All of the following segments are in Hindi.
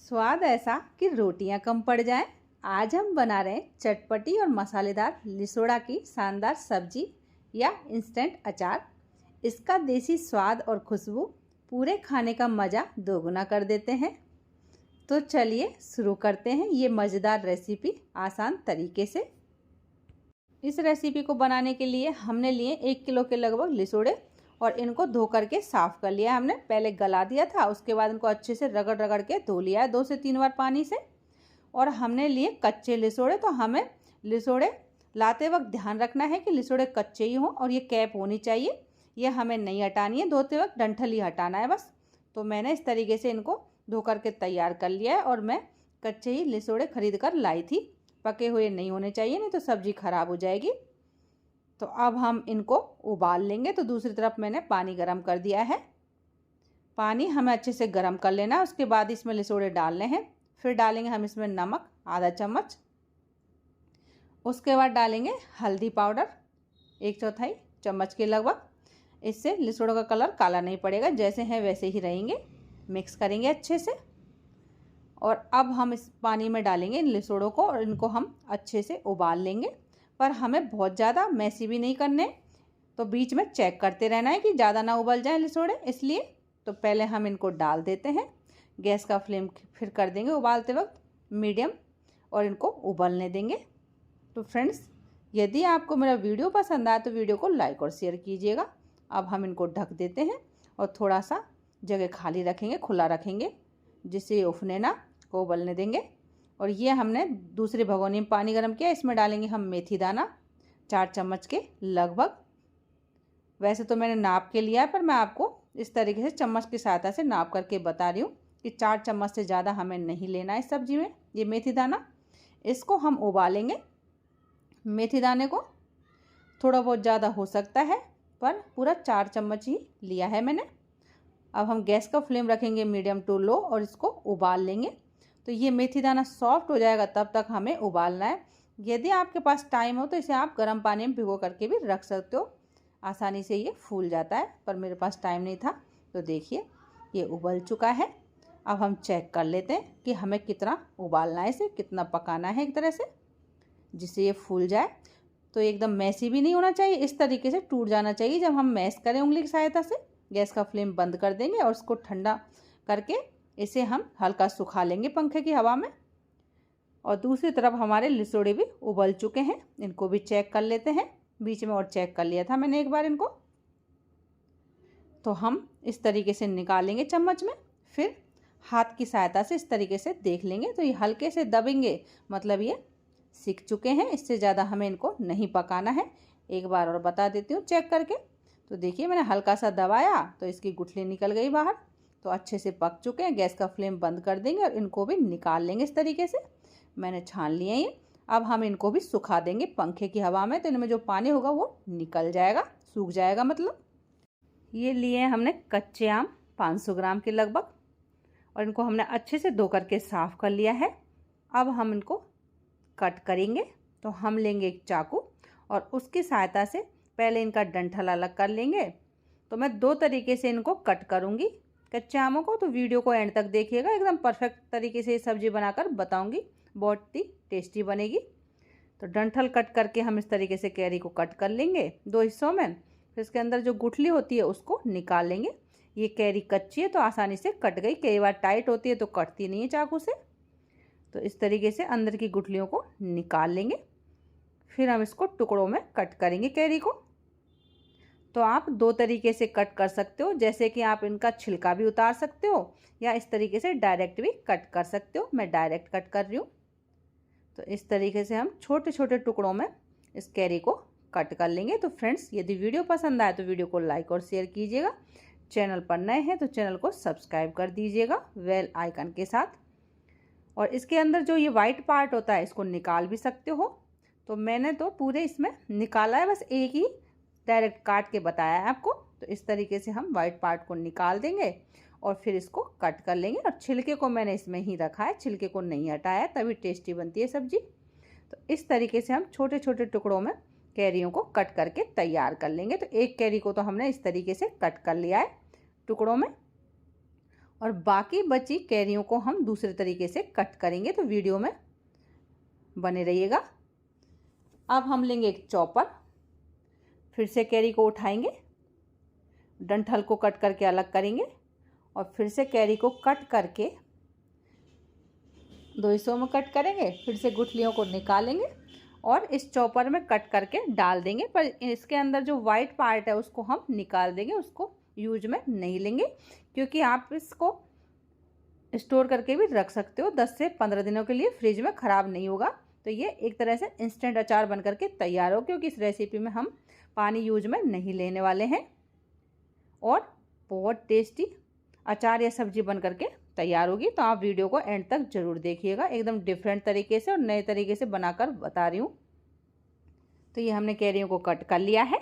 स्वाद ऐसा कि रोटियां कम पड़ जाएं। आज हम बना रहे हैं चटपटी और मसालेदार लिसोड़ा की शानदार सब्जी या इंस्टेंट अचार। इसका देसी स्वाद और खुशबू पूरे खाने का मज़ा दोगुना कर देते हैं। तो चलिए शुरू करते हैं ये मज़ेदार रेसिपी आसान तरीके से। इस रेसिपी को बनाने के लिए हमने लिए 1 किलो के लगभग लिसोड़े और इनको धो करके साफ़ कर लिया। हमने पहले गला दिया था, उसके बाद इनको अच्छे से रगड़ रगड़ के धो लिया है 2 से 3 बार पानी से। और हमने लिए कच्चे लिसोड़े, तो हमें लिसोड़े लाते वक्त ध्यान रखना है कि लिसोड़े कच्चे ही हों और ये कैप होनी चाहिए, ये हमें नहीं हटानी है, धोते वक्त डंठल ही हटाना है बस। तो मैंने इस तरीके से इनको धो करके तैयार कर लिया है और मैं कच्चे ही लिसोड़े खरीद कर लाई थी, पके हुए नहीं होने चाहिए, नहीं तो सब्ज़ी ख़राब हो जाएगी। तो अब हम इनको उबाल लेंगे। तो दूसरी तरफ मैंने पानी गरम कर दिया है। पानी हमें अच्छे से गरम कर लेना है। उसके बाद इसमें लिसोड़े डालने हैं। फिर डालेंगे हम इसमें नमक आधा चम्मच। उसके बाद डालेंगे हल्दी पाउडर 1/4 चम्मच के लगभग। इससे लिसोड़ों का कलर काला नहीं पड़ेगा, जैसे हैं वैसे ही रहेंगे। मिक्स करेंगे अच्छे से। और अब हम इस पानी में डालेंगे इन लिसोड़ों को और इनको हम अच्छे से उबाल लेंगे। पर हमें बहुत ज़्यादा मैसी भी नहीं करने, तो बीच में चेक करते रहना है कि ज़्यादा ना उबल जाए लिसोड़े, इसलिए तो पहले हम इनको डाल देते हैं। गैस का फ्लेम फिर कर देंगे उबालते वक्त मीडियम और इनको उबलने देंगे। तो फ्रेंड्स, यदि आपको मेरा वीडियो पसंद आए तो वीडियो को लाइक और शेयर कीजिएगा। अब हम इनको ढक देते हैं और थोड़ा सा जगह खाली रखेंगे, खुला रखेंगे, जिससे उफने ना, को उबलने देंगे। और ये हमने दूसरे भगोनी में पानी गर्म किया, इसमें डालेंगे हम मेथी दाना 4 चम्मच के लगभग। वैसे तो मैंने नाप के लिया है, पर मैं आपको इस तरीके से चम्मच की सहायता से नाप करके बता रही हूँ कि 4 चम्मच से ज़्यादा हमें नहीं लेना है इस सब्जी में। ये मेथी दाना, इसको हम उबालेंगे। मेथी दाने को थोड़ा बहुत ज़्यादा हो सकता है, पर पूरा 4 चम्मच ही लिया है मैंने। अब हम गैस का फ्लेम रखेंगे मीडियम टू लो और इसको उबाल लेंगे। तो ये मेथी दाना सॉफ्ट हो जाएगा, तब तक हमें उबालना है। यदि आपके पास टाइम हो तो इसे आप गर्म पानी में भिगो करके भी रख सकते हो, आसानी से ये फूल जाता है, पर मेरे पास टाइम नहीं था। तो देखिए ये उबल चुका है। अब हम चेक कर लेते हैं कि हमें कितना उबालना है, इसे कितना पकाना है एक तरह से, जिससे ये फूल जाए। तो एकदम मैसी भी नहीं होना चाहिए, इस तरीके से टूट जाना चाहिए। जब हम मैश करें उंगली की सहायता से, गैस का फ्लेम बंद कर देंगे और इसको ठंडा करके इसे हम हल्का सुखा लेंगे पंखे की हवा में। और दूसरी तरफ हमारे लिसोड़े भी उबल चुके हैं, इनको भी चेक कर लेते हैं। बीच में और चेक कर लिया था मैंने एक बार इनको। तो हम इस तरीके से निकालेंगे चम्मच में, फिर हाथ की सहायता से इस तरीके से देख लेंगे। तो ये हल्के से दबेंगे, मतलब ये सीख चुके हैं। इससे ज़्यादा हमें इनको नहीं पकाना है। एक बार और बता देती हूँ चेक करके। तो देखिए मैंने हल्का सा दबाया तो इसकी गुठली निकल गई बाहर। तो अच्छे से पक चुके हैं। गैस का फ्लेम बंद कर देंगे और इनको भी निकाल लेंगे इस तरीके से। मैंने छान लिए हैं ये। अब हम इनको भी सुखा देंगे पंखे की हवा में, तो इनमें जो पानी होगा वो निकल जाएगा, सूख जाएगा मतलब। ये लिए हमने कच्चे आम 500 ग्राम के लगभग और इनको हमने अच्छे से धो करके साफ़ कर लिया है। अब हम इनको कट करेंगे। तो हम लेंगे एक चाकू और उसकी सहायता से पहले इनका डंठल अलग कर लेंगे। तो मैं 2 तरीके से इनको कट करूँगी कच्चे आमों को, तो वीडियो को एंड तक देखिएगा। एकदम परफेक्ट तरीके से ये सब्ज़ी बनाकर बताऊंगी, बहुत ही टेस्टी बनेगी। तो डंठल कट करके हम इस तरीके से कैरी को कट कर लेंगे 2 हिस्सों में। फिर इसके अंदर जो गुठली होती है उसको निकाल लेंगे। ये कैरी कच्ची है तो आसानी से कट गई, कई बार टाइट होती है तो कटती नहीं है चाकू से। तो इस तरीके से अंदर की गुठलियों को निकाल लेंगे। फिर हम इसको टुकड़ों में कट करेंगे कैरी को। तो आप 2 तरीके से कट कर सकते हो, जैसे कि आप इनका छिलका भी उतार सकते हो या इस तरीके से डायरेक्ट भी कट कर सकते हो। मैं डायरेक्ट कट कर रही हूँ। तो इस तरीके से हम छोटे छोटे टुकड़ों में इस कैरी को कट कर लेंगे। तो फ्रेंड्स, यदि वीडियो पसंद आए तो वीडियो को लाइक और शेयर कीजिएगा। चैनल पर नए हैं तो चैनल को सब्सक्राइब कर दीजिएगा बेल आइकन के साथ। और इसके अंदर जो ये वाइट पार्ट होता है इसको निकाल भी सकते हो। तो मैंने तो पूरे इसमें निकाला है, बस एक ही डायरेक्ट काट के बताया है आपको। तो इस तरीके से हम वाइट पार्ट को निकाल देंगे और फिर इसको कट कर लेंगे। और छिलके को मैंने इसमें ही रखा है, छिलके को नहीं हटाया, तभी टेस्टी बनती है सब्जी। तो इस तरीके से हम छोटे छोटे टुकड़ों में कैरियों को कट करके तैयार कर लेंगे। तो एक कैरी को तो हमने इस तरीके से कट कर लिया है टुकड़ों में। और बाकी बची कैरियों को हम दूसरे तरीके से कट करेंगे, तो वीडियो में बने रहिएगा। अब हम लेंगे एक चॉपर, फिर से कैरी को उठाएंगे, डंठल को कट करके अलग करेंगे और फिर से कैरी को कट करके दो हिस्सों में कट करेंगे, फिर से गुठलियों को निकालेंगे और इस चॉपर में कट करके डाल देंगे। पर इसके अंदर जो वाइट पार्ट है उसको हम निकाल देंगे, उसको यूज में नहीं लेंगे, क्योंकि आप इसको स्टोर करके भी रख सकते हो 10 से 15 दिनों के लिए, फ्रिज में ख़राब नहीं होगा। तो ये एक तरह से इंस्टेंट अचार बन करके तैयार हो, क्योंकि इस रेसिपी में हम पानी यूज में नहीं लेने वाले हैं और बहुत टेस्टी अचार या सब्जी बन करके तैयार होगी। तो आप वीडियो को एंड तक ज़रूर देखिएगा, एकदम डिफरेंट तरीके से और नए तरीके से बनाकर बता रही हूँ। तो ये हमने कैरियों को कट कर लिया है।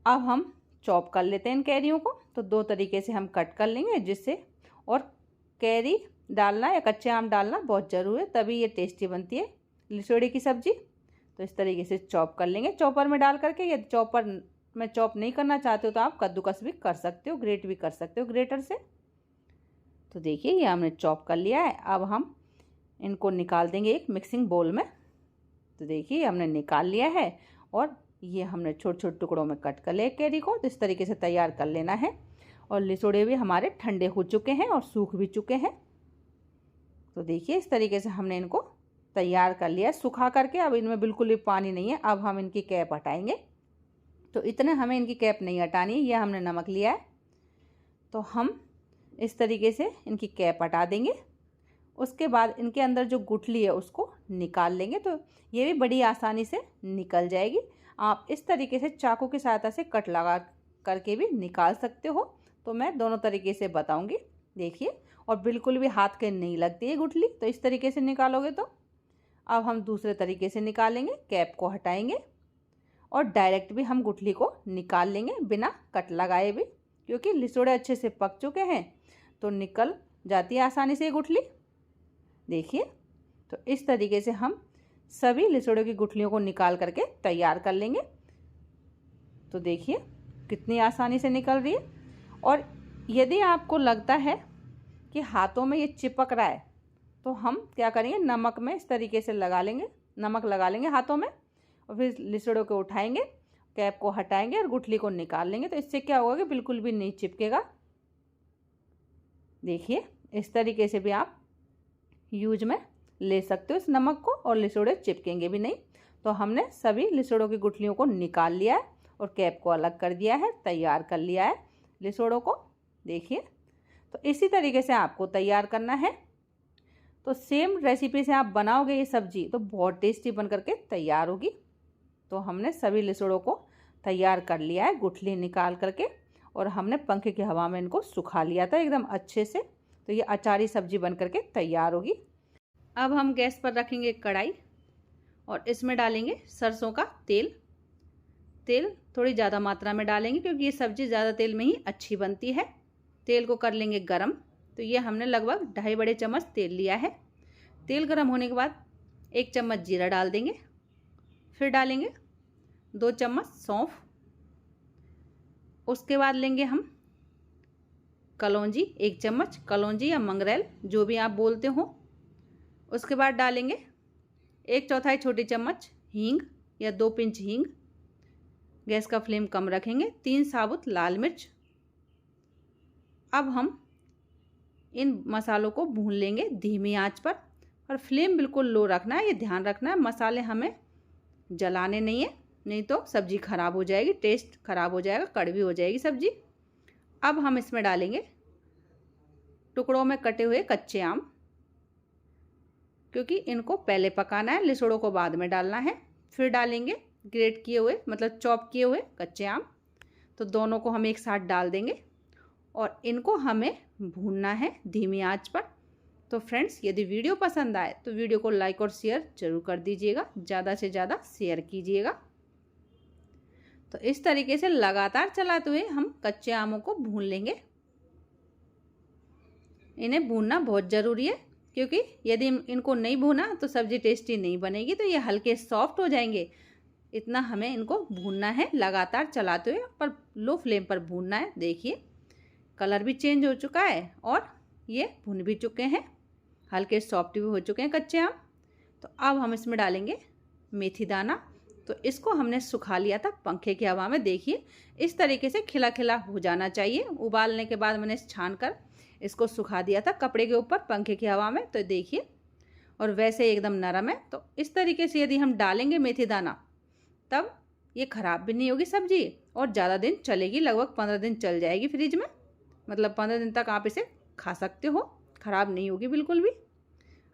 अब हम चॉप कर लेते हैं इन कैरियों को। तो दो तरीके से हम कट कर लेंगे, जिससे और कैरी डालना या कच्चे आम डालना बहुत ज़रूरी है, तभी ये टेस्टी बनती है लिसोड़े की सब्ज़ी। तो इस तरीके से चॉप कर लेंगे चॉपर में डाल करके। यदि चॉपर में चॉप नहीं करना चाहते हो तो आप कद्दूकस भी कर सकते हो, ग्रेट भी कर सकते हो ग्रेटर से। तो देखिए ये हमने चॉप कर लिया है। अब हम इनको निकाल देंगे एक मिक्सिंग बोल में। तो देखिए हमने निकाल लिया है और ये हमने छोटे छोटे टुकड़ों में कट कर लिया कैरी को। तो इस तरीके से तैयार कर लेना है। और लिसोड़े भी हमारे ठंडे हो चुके हैं और सूख भी चुके हैं। तो देखिए इस तरीके से हमने इनको तैयार कर लिया सुखा करके। अब इनमें बिल्कुल भी पानी नहीं है। अब हम इनकी कैप हटाएंगे। तो इतने हमें इनकी कैप नहीं हटानी है। यह हमने नमक लिया है, तो हम इस तरीके से इनकी कैप हटा देंगे। उसके बाद इनके अंदर जो गुठली है उसको निकाल लेंगे। तो ये भी बड़ी आसानी से निकल जाएगी। आप इस तरीके से चाकू की सहायता से कट लगा करके भी निकाल सकते हो। तो मैं दोनों तरीके से बताऊंगी। देखिए, और बिल्कुल भी हाथ के नहीं लगती है गुठली, तो इस तरीके से निकालोगे। तो अब हम दूसरे तरीके से निकालेंगे, कैप को हटाएंगे और डायरेक्ट भी हम गुठली को निकाल लेंगे बिना कट लगाए भी, क्योंकि लिसोड़े अच्छे से पक चुके हैं तो निकल जाती है आसानी से ये गुठली। देखिए, तो इस तरीके से हम सभी लिसोड़े की गुठलियों को निकाल करके तैयार कर लेंगे। तो देखिए कितनी आसानी से निकल रही है। और यदि आपको लगता है कि हाथों में ये चिपक रहा है, तो हम क्या करेंगे, नमक में इस तरीके से लगा लेंगे, नमक लगा लेंगे हाथों में और फिर लिसोड़ों को उठाएंगे, कैप को हटाएंगे और गुठली को निकाल लेंगे। तो इससे क्या होगा कि बिल्कुल भी नहीं चिपकेगा। देखिए इस तरीके से भी आप यूज में ले सकते हो इस नमक को और लिसोड़े चिपकेंगे भी नहीं। तो हमने सभी लिसोड़ों की गुठलियों को निकाल लिया है और कैप को अलग कर दिया है, तैयार कर लिया है लिसोड़ों को। देखिए, तो इसी तरीके से आपको तैयार करना है। तो सेम रेसिपी से आप बनाओगे ये सब्जी तो बहुत टेस्टी बन करके तैयार होगी। तो हमने सभी लिसोड़ों को तैयार कर लिया है गुठली निकाल करके, और हमने पंखे की हवा में इनको सुखा लिया था एकदम अच्छे से। तो ये अचारी सब्जी बन करके तैयार होगी। अब हम गैस पर रखेंगे कढ़ाई और इसमें डालेंगे सरसों का तेल। तेल थोड़ी ज़्यादा मात्रा में डालेंगे क्योंकि ये सब्ज़ी ज़्यादा तेल में ही अच्छी बनती है। तेल को कर लेंगे गरम। तो ये हमने लगभग 2.5 बड़े चम्मच तेल लिया है। तेल गरम होने के बाद 1 चम्मच जीरा डाल देंगे, फिर डालेंगे 2 चम्मच सौंफ। उसके बाद लेंगे हम कलौंजी, 1 चम्मच कलौंजी या मंगरेल जो भी आप बोलते हो। उसके बाद डालेंगे 1/4 छोटी चम्मच हींग या 2 पिंच हींग। गैस का फ्लेम कम रखेंगे। 3 साबुत लाल मिर्च। अब हम इन मसालों को भून लेंगे धीमी आंच पर, और फ्लेम बिल्कुल लो रखना है। ये ध्यान रखना है मसाले हमें जलाने नहीं है, नहीं तो सब्ज़ी ख़राब हो जाएगी, टेस्ट ख़राब हो जाएगा, कड़वी हो जाएगी सब्ज़ी। अब हम इसमें डालेंगे टुकड़ों में कटे हुए कच्चे आम, क्योंकि इनको पहले पकाना है, लिसोड़ों को बाद में डालना है। फिर डालेंगे ग्रेट किए हुए मतलब चॉप किए हुए कच्चे आम। तो दोनों को हम एक साथ डाल देंगे और इनको हमें भूनना है धीमी आंच पर। तो फ्रेंड्स, यदि वीडियो पसंद आए तो वीडियो को लाइक और शेयर जरूर कर दीजिएगा, ज़्यादा से ज़्यादा शेयर कीजिएगा। तो इस तरीके से लगातार चलाते हुए हम कच्चे आमों को भून लेंगे। इन्हें भूनना बहुत ज़रूरी है, क्योंकि यदि इनको नहीं भूना तो सब्ज़ी टेस्टी नहीं बनेगी। तो ये हल्के सॉफ्ट हो जाएंगे, इतना हमें इनको भूनना है लगातार चलाते हुए, पर लो फ्लेम पर भूनना है। देखिए कलर भी चेंज हो चुका है और ये भुन भी चुके हैं, हल्के सॉफ्ट भी हो चुके हैं कच्चे आम। तो अब हम इसमें डालेंगे मेथी दाना। तो इसको हमने सुखा लिया था पंखे की हवा में। देखिए इस तरीके से खिला खिला हो जाना चाहिए। उबालने के बाद मैंने छान कर इसको सुखा दिया था कपड़े के ऊपर पंखे की हवा में। तो देखिए, और वैसे एकदम नरम है। तो इस तरीके से यदि हम डालेंगे मेथी दाना तब ये ख़राब भी नहीं होगी सब्जी और ज़्यादा दिन चलेगी, लगभग 15 दिन चल जाएगी फ्रिज में। मतलब 15 दिन तक आप इसे खा सकते हो, ख़राब नहीं होगी बिल्कुल भी।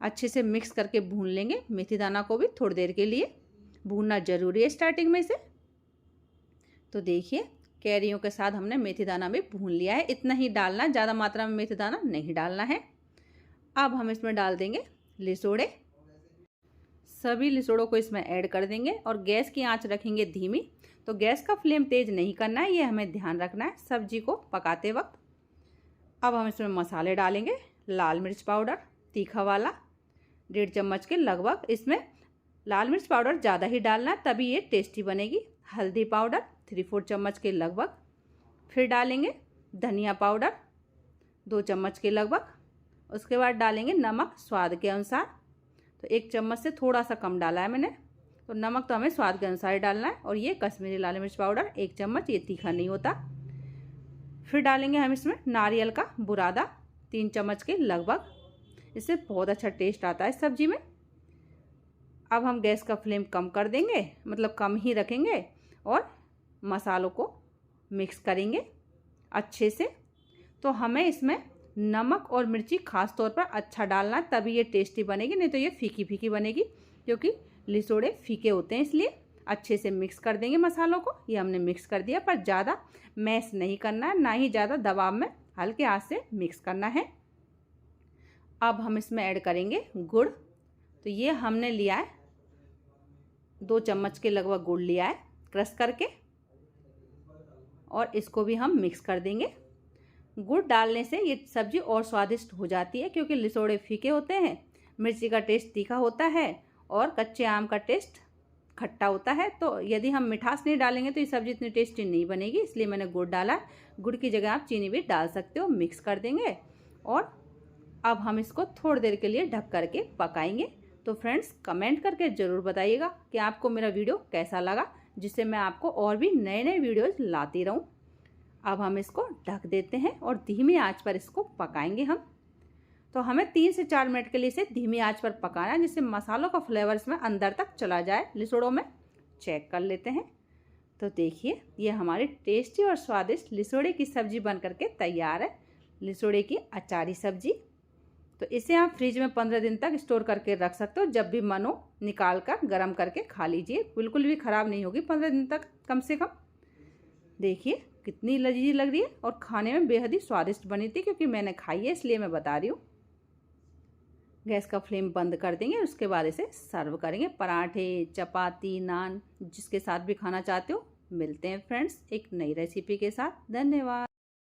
अच्छे से मिक्स करके भून लेंगे मेथी दाना को भी थोड़ी देर के लिए। भूनना ज़रूरी है स्टार्टिंग में से। तो देखिए कैरियों के साथ हमने मेथी दाना भी भून लिया है। इतना ही डालना, ज़्यादा मात्रा में मेथी दाना नहीं डालना है। अब हम इसमें डाल देंगे लिसोड़े। सभी लिसोड़ों को इसमें ऐड कर देंगे और गैस की आंच रखेंगे धीमी। तो गैस का फ्लेम तेज़ नहीं करना है, ये हमें ध्यान रखना है सब्जी को पकाते वक्त। अब हम इसमें मसाले डालेंगे। लाल मिर्च पाउडर तीखा वाला 1.5 चम्मच के लगभग। इसमें लाल मिर्च पाउडर ज़्यादा ही डालना है तभी ये टेस्टी बनेगी। हल्दी पाउडर 3/4 चम्मच के लगभग। फिर डालेंगे धनिया पाउडर 2 चम्मच के लगभग। उसके बाद डालेंगे नमक स्वाद के अनुसार। तो 1 चम्मच से थोड़ा सा कम डाला है मैंने। तो नमक तो हमें स्वाद के अनुसार ही डालना है। और ये कश्मीरी लाल मिर्च पाउडर 1 चम्मच, ये तीखा नहीं होता। फिर डालेंगे हम इसमें नारियल का बुरादा 3 चम्मच के लगभग। इससे बहुत अच्छा टेस्ट आता है इस सब्जी में। अब हम गैस का फ्लेम कम कर देंगे, मतलब कम ही रखेंगे और मसालों को मिक्स करेंगे अच्छे से। तो हमें इसमें नमक और मिर्ची खास तौर पर अच्छा डालना है तभी ये टेस्टी बनेगी, नहीं तो ये फीकी फीकी बनेगी क्योंकि लिसोड़े फीके होते हैं। इसलिए अच्छे से मिक्स कर देंगे मसालों को। ये हमने मिक्स कर दिया, पर ज़्यादा मैश नहीं करना है, ना ही ज़्यादा दबाव में, हल्के हाथ से मिक्स करना है। अब हम इसमें ऐड करेंगे गुड़। तो ये हमने लिया है 2 चम्मच के लगभग गुड़ लिया है क्रश करके, और इसको भी हम मिक्स कर देंगे। गुड़ डालने से ये सब्ज़ी और स्वादिष्ट हो जाती है क्योंकि लिसोड़े फीके होते हैं, मिर्ची का टेस्ट तीखा होता है और कच्चे आम का टेस्ट खट्टा होता है। तो यदि हम मिठास नहीं डालेंगे तो ये सब्ज़ी इतनी टेस्टी नहीं बनेगी, इसलिए मैंने गुड़ डाला। गुड़ की जगह आप चीनी भी डाल सकते हो। मिक्स कर देंगे और अब हम इसको थोड़ी देर के लिए ढक करके पकाएंगे। तो फ्रेंड्स कमेंट करके ज़रूर बताइएगा कि आपको मेरा वीडियो कैसा लगा, जिससे मैं आपको और भी नए नए वीडियोज़ लाती रहूँ। अब हम इसको ढक देते हैं और धीमी आंच पर इसको पकाएंगे हम। तो हमें 3 से 4 मिनट के लिए इसे धीमी आंच पर पकाना है, जिससे मसालों का फ्लेवर इसमें अंदर तक चला जाए लिसोड़ों में। चेक कर लेते हैं। तो देखिए ये हमारी टेस्टी और स्वादिष्ट लिसोड़े की सब्ज़ी बन करके तैयार है। लिसोड़े की अचारी सब्ज़ी। तो इसे आप फ्रिज में 15 दिन तक स्टोर करके रख सकते हो। जब भी मन हो निकाल कर गर्म करके खा लीजिए, बिल्कुल भी ख़राब नहीं होगी 15 दिन तक कम से कम। देखिए कितनी लजीज लग रही है और खाने में बेहद ही स्वादिष्ट बनी थी, क्योंकि मैंने खाई है इसलिए मैं बता रही हूँ। गैस का फ्लेम बंद कर देंगे, उसके बाद इसे सर्व करेंगे पराठे, चपाती, नान, जिसके साथ भी खाना चाहते हो। मिलते हैं फ्रेंड्स एक नई रेसिपी के साथ। धन्यवाद।